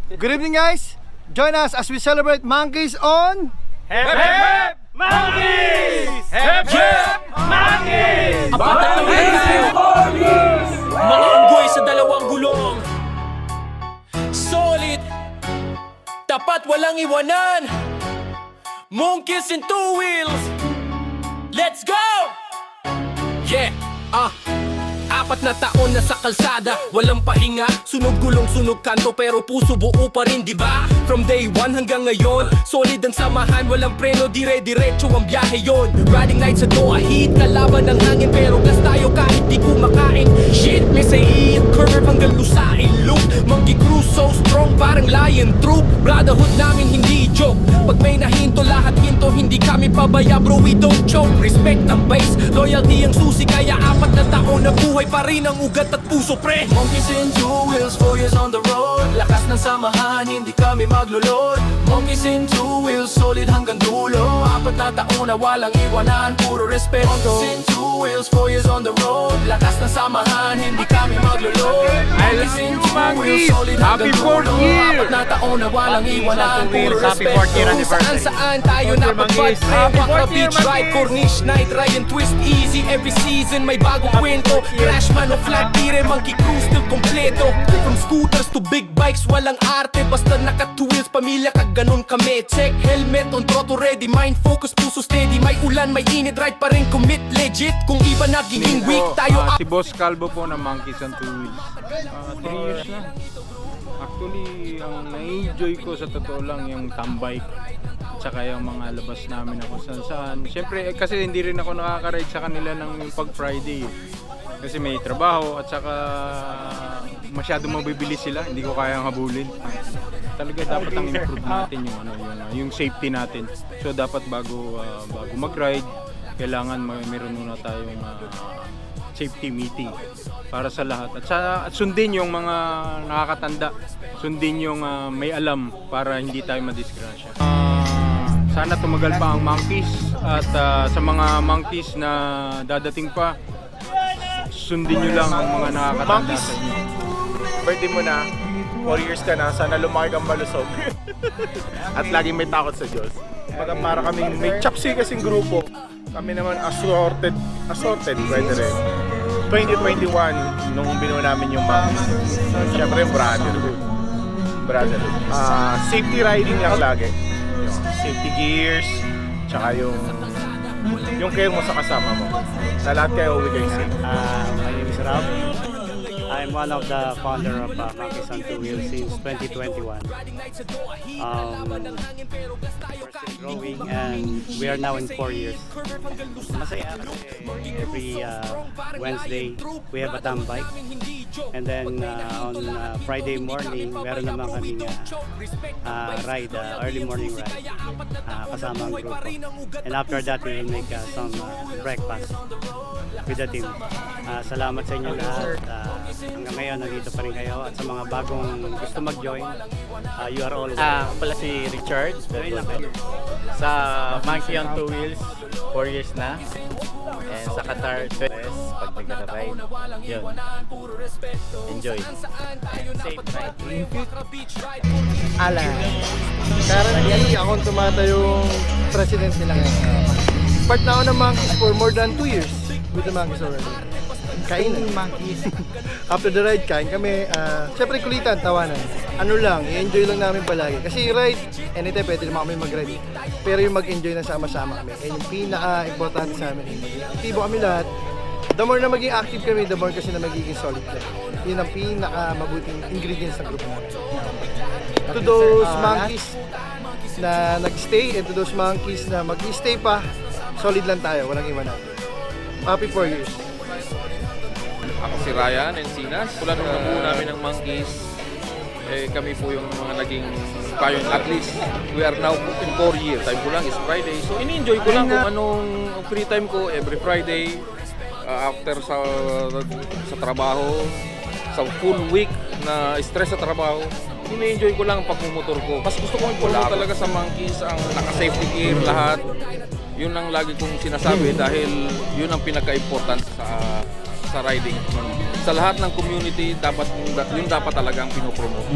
Good evening, guys. Join us as we celebrate Monkeys on Hep Hep Monkeys! Hep Hep Monkeys! Mga unggoy sa dalawang gulong, solid, tapat walang iwanan. Monkeys in two wheels, let's go! Yeah, apat na taon na sa kalsada, walang pahinga. Sunog gulong, sunog kanto, pero puso buo pa rin, diba? From day one hanggang ngayon, solid ang samahan, walang preno, dire-diretso ang biyahe yon. Riding nights sa doa, heat, kalaban ng hangin, pero gas tayo kahit di kumakain. Shit, may say curve hanggang lusain loop. Monkey crew so strong, parang lion troop. Brotherhood namin hindi joke, pag may nahinto lahat hinto, hindi kami pabaya bro, we don't choke. Respect ang base, loyalty ang susi, kaya apat na taon na buhay pa rin ang ugat at puso pre. Monkeys in two wheels, 4 years on the road. Lakas ng samahan, hindi kami maglulod. Monkeys in two wheels, solid hanggang dulo. Apat na taon na walang iwanan, puro respeto. Monkeys in two wheels, 4 years on the road. Lakas ng samahan, hindi kami maglulod. Monkeys in two wheels, solid hanggang dulo. Apat na taon na walang iwanan, puro respeto. Kung saan tayo napagpad, Wakra Beach Ride, Corniche Night, Ride and Twist Easy. Every season may bagong kwento. Crashman o flat tire, monkey crew still kompleto. From scooters to big bikes, walang arte. Basta naka two wheels, pamilya ka ganun kami. Check helmet on throttle ready, mind focus, puso steady. May ulan, may init, ride pa rin commit legit. Kung iba nagiging weak, tayo Si Boss Calvo po ng Monkeys on Two Wheels. 3 years na. Actually, ang na-enjoy ko sa totoo lang yung tambay. Tsaka yung mga labas namin ako saan. Siyempre, kasi hindi rin ako nakaka-ride sa kanila ng pag Friday. Kasi may trabaho at saka masyado mabibilis sila, hindi ko kayang habulin. Talaga dapat ang improve natin yung safety natin. So dapat bago mag-ride, kailangan meron muna tayong safety meeting para sa lahat. At sundin yung mga nakakatanda, sundin yung may alam para hindi tayo madisgrasya. Sana tumagal pa ang Monkeys at sa mga Monkeys na dadating pa, sundin nyo lang ang mga nakakatanda Monkeys, sa inyo. birthday mo na, 4 years ka na, sana lumaki kang malusog. At laging may takot sa Diyos. Para kaming may chapsi kasing grupo. Kami naman assorted, pwede rin. 2021, nung binuo namin yung Monkeys. Siyempre, brotherhood. Safety riding lang lagi. Yung safety gears, tsaka yung care mo sa kasama mo. Na lahat kayo uwi kayo safe. My name is Rob. I'm one of the founder of Monkeys on Two Wheels since 2021. We're still growing and we are now in 4 years. Masaya kasi every Wednesday we have a tambay. And then on Friday morning, meron naman kaming ride, early morning ride, kasama ang grupo. And after that, we will make some breakfast with the team. Salamat sa inyo lahat. Hanggang ngayon, nandito pa rin kayo. At sa mga bagong gusto mag-join, you are all Pala si Richard sa Monkey on Two Wheels, 4 years na. And sa Qatar, pag nag-ride, yun. Enjoy. Safe ride. Alan. Currently, akong tumatayong president nila ngayon. Part na ako ng Monkeys for more than 2 years with the Monkeys already. Kain Monkeys. After the ride, kain kami. Siyempre kulitan, tawanan. Ano lang, i-enjoy lang namin palagi. Kasi ride, anytime pwede naman kami mag-ride. Pero yung mag-enjoy na sama-sama kami. Yan yung pinaka-importante sa amin. Maging aktibo kami lahat. The more na maging active kami, the more kasi na magiging solid kami. Yun ang pinaka-mabuting ingredients ng grupo namin. To those Monkeys na nag-stay and to those Monkeys na mag-stay pa, solid lang tayo, walang iwanan. Happy 4 years. Ako si Ryan Encinas. Mula nung nabuo namin ng Monkeys, kami po yung mga naging payon. At least, we are now in 4 years. Time ko lang is Friday. So, ini-enjoy ko lang kung anong free time ko every Friday. After sa trabaho, sa full week na stress sa trabaho, ini-enjoy ko lang ang pagmumotor ko. Mas gusto kong i-promote talaga sa Monkeys ang naka-safety gear lahat. Yun ang lagi kong sinasabi dahil yun ang pinaka-important sa riding. Sa lahat ng community, yun dapat talagang pinopromote.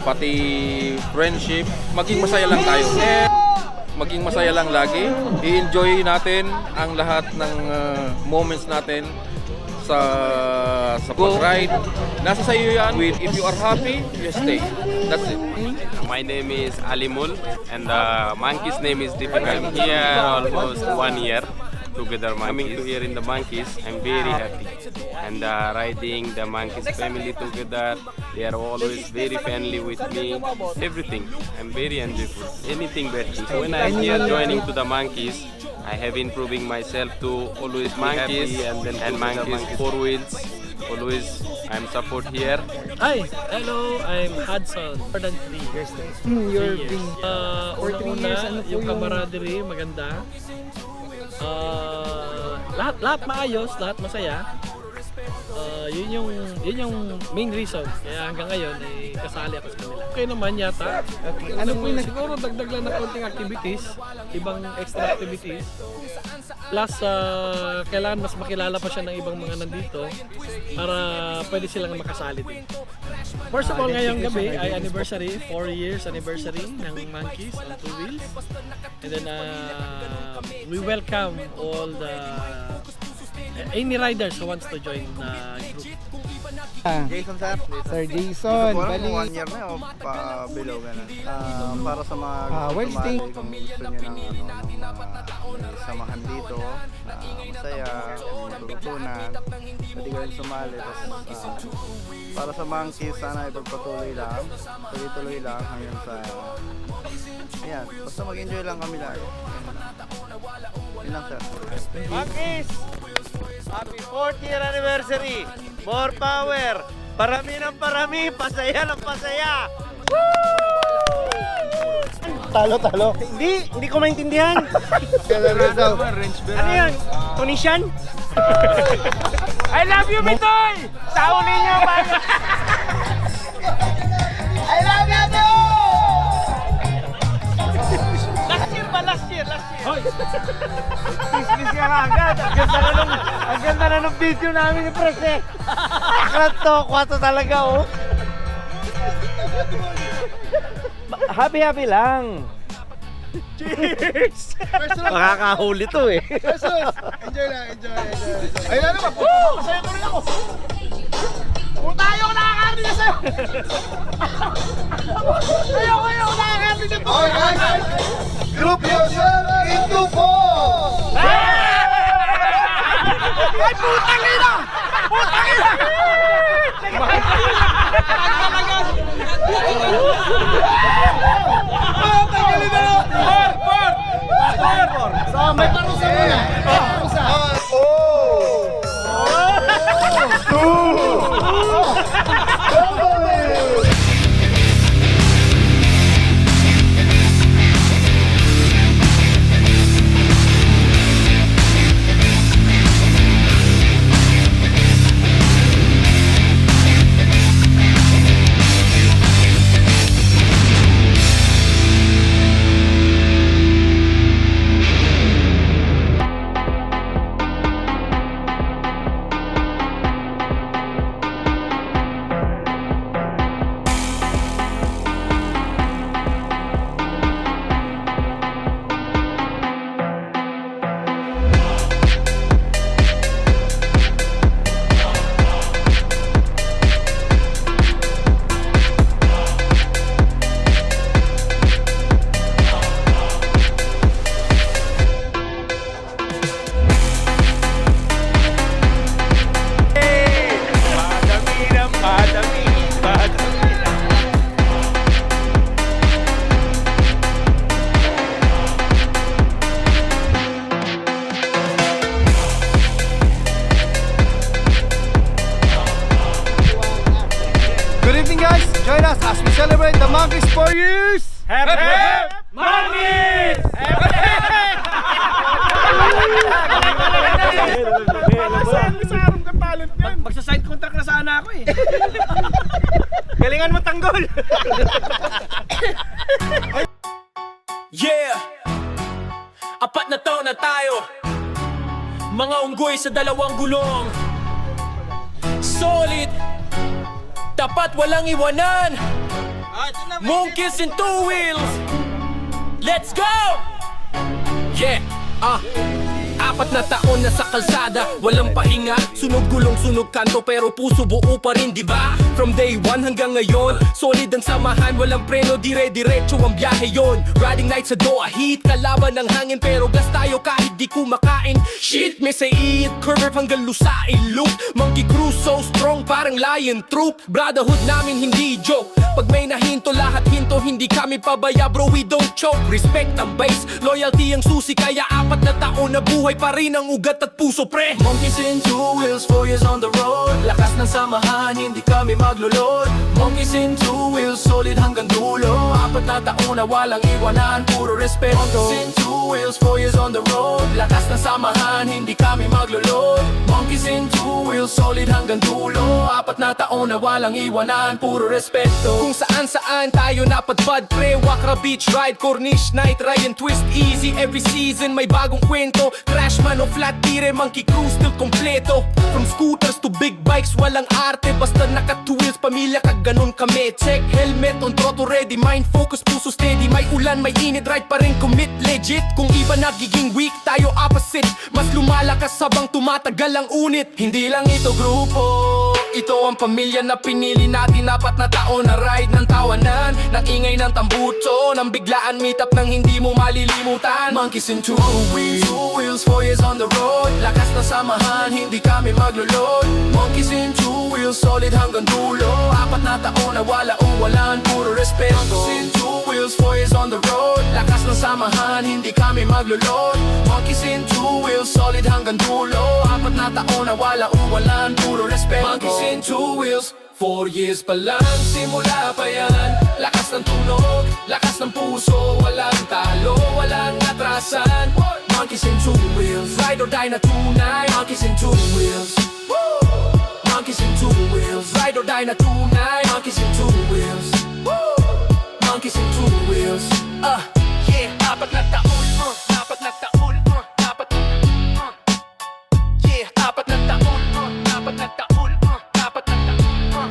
pati friendship, maging masaya lang tayo. Maging masaya lang lagi. I-enjoy natin ang lahat ng moments natin sa pag-ride. Nasa sa iyo yan. If you are happy, you stay. That's it. My name is Alimul and the monkey's name is different. I'm here almost 1 year together. Coming to here in the monkeys, I'm very happy. And riding the monkeys family together, they are always very friendly with me. Everything, I'm very enjoyable. Anything better. So when I'm here joining to the monkeys, I have improving myself to always monkeys and monkeys 4 wheels. Always I'm support here. Hi, hello, I'm Hudson. More than 3 years. You're 3 years. Una-una, yung camaraderie, maganda. Lahat maayos, lahat masaya. Yun yung main reason. Kaya hanggang ngayon, kasali ako sa kanila. Okay naman yata. Ano po siguro dagdag lang na konting activities, ibang extra activities. Plus, kailangan mas makilala pa siya ng ibang mga nandito para pwede silang makasali din. First of all, ngayong gabi ay anniversary, 4 years anniversary ng Monkeys on 2 Wheels. And then, we welcome all the any riders who wants to join the group. Jason sir. Sir Jason, Bali, bali 1 year na o pa below ka na. Para sa mga well, sumali, kung gusto niya ng samahan dito, masaya, matututunan, pwede ka rin sumali. Para sa monkeys, sana ipagpatuloy lang, tuloy-tuloy lang hanggang sa ayan, basta mag-enjoy lang kami lagi. Yun lang sir. Monkeys! Happy 4th year anniversary! More power! Parami ng parami! Pasaya ng pasaya! talo. Hindi ko maintindihan. Ano yan? Tunisian? I love you, Mitoy! Saunin niyo ba? I love you, too! Last year. Hoy! Business ka nga agad. Ang ganda na ng video namin ni Pres eh. Aklat to, kwato talaga oh. Happy lang. Cheers! Makakahuli to eh. Enjoy lang. Ayun na naman, masaya ko rin ako. Kung tayo ko nakakarinig sa'yo. Ayoko nakakarinig na to. Okay guys, group yourself into 4. Ay, putang ina! So, may parusa muna. Parusa. Join us as we celebrate the Monkeys 4 years! Hep hep! Monkeys! Hep hep! Magsa-sign contract na sana ako eh. Galingan mo tanggol! Yeah! Apat na taon na tayo, mga unggoy sa dalawang gulong. Solid, tapat walang iwanan. Monkeys in two wheels. Let's go! Yeah, apat na taon na sa kalsada, walang pahinga. Sunog gulong, sunog kanto, pero puso buo pa rin, diba? From day one hanggang ngayon, solid ang samahan, walang preno, dire-diretso ang biyahe yon. Riding night sa Doha Heat, kalaban ng hangin, pero gas tayo kahit di kumakain. Shit, may say it, curve hanggang lusain loop. Monkey crew so strong, parang lion troop. Brotherhood namin hindi joke, pag may nahinto, lahat hinto, hindi kami pabaya, bro, we don't choke. Respect ang base, loyalty ang susi, kaya apat na taon na buhay pa rin ang ugat at puso, pre. Monkeys in two wheels, 4 years on the road. Lakas ng samahan, hindi kami maglulod. Monkeys in two wheels, solid hanggang dulo. Apat na taon na walang iwanan, puro respeto. Monkeys in two wheels, 4 years on the road. Lakas ng samahan, hindi kami maglulod. Monkeys in two wheels, solid hanggang dulo. Apat na taon na walang iwanan, puro respeto. Kung saan-saan tayo napadpad, pre. Wakra Beach Ride, Corniche Night, Ryan Twist Easy. Every season may bagong kwento. Crash man o flat tire, monkey crew still kompleto. From scooters to big bikes, walang arte. Basta naka two wheels, pamilya ka ganun kami. Check helmet on throttle ready, mind focus, puso steady. May ulan, may init, ride pa rin commit legit. Kung iba nagiging weak, tayo opposite. Mas lumalakas habang tumatagal ang unit. Hindi lang ito grupo, ito ang pamilya na pinili natin. Apat na taon na ride ng tawanan, ng ingay ng tambuto, ng biglaan meet up nang hindi mo malilimutan. Monkeys in two wheels, 4 years on the road. Lakas na samahan, hindi kami maglulod. Monkeys in two wheels, solid hanggang dulo. Apat na taon na walang puro respeto. Monkeys in two wheels, 4 years on the road. Lakas na samahan, hindi kami maglulod. Monkeys in two wheels, solid hanggang dulo. Apat na taon na walang puro respeto. Monkeys in two wheels, 4 years pa lang, simula pa yan. Lakas ng tunog, lakas ng puso, walang talo, walang atrasan. Monkeys in two wheels, ride or die na tunay. Monkeys in two wheels, monkeys in two wheels, ride or die na tunay. Monkeys in two wheels, monkeys in two wheels. Yeah, apat na taon, apat na taon, apat na yeah, apat na taon, apat na taon, apat na taon.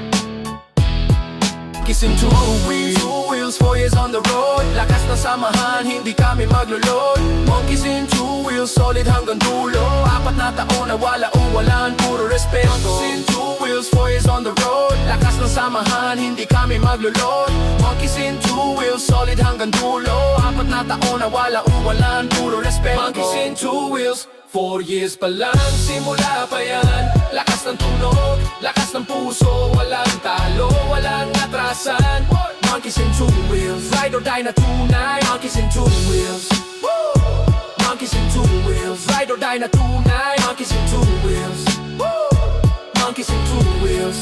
Monkeys in two wheels, 4 years on the road. Lakas na samahan, hindi kami maglulod. Monkeys in two wheels, solid hanggang dulo. Apat na taon na walang puro respeto. Monkeys in two wheels, 4 years on the road. Lakas na samahan, hindi kami maglulod. Monkeys in two wheels, solid hanggang dulo. Apat na taon na walang puro respeto. Monkeys in two wheels, 4 years pa lang, simula pa yan. Lakas ng tunog, lakas ng puso, walang talo, walang atrasan. Monkeys in two wheels, ride or die na tunay. Monkeys in two wheels, monkeys in two wheels, ride or die na tunay. Monkeys in two wheels, monkeys in two wheels.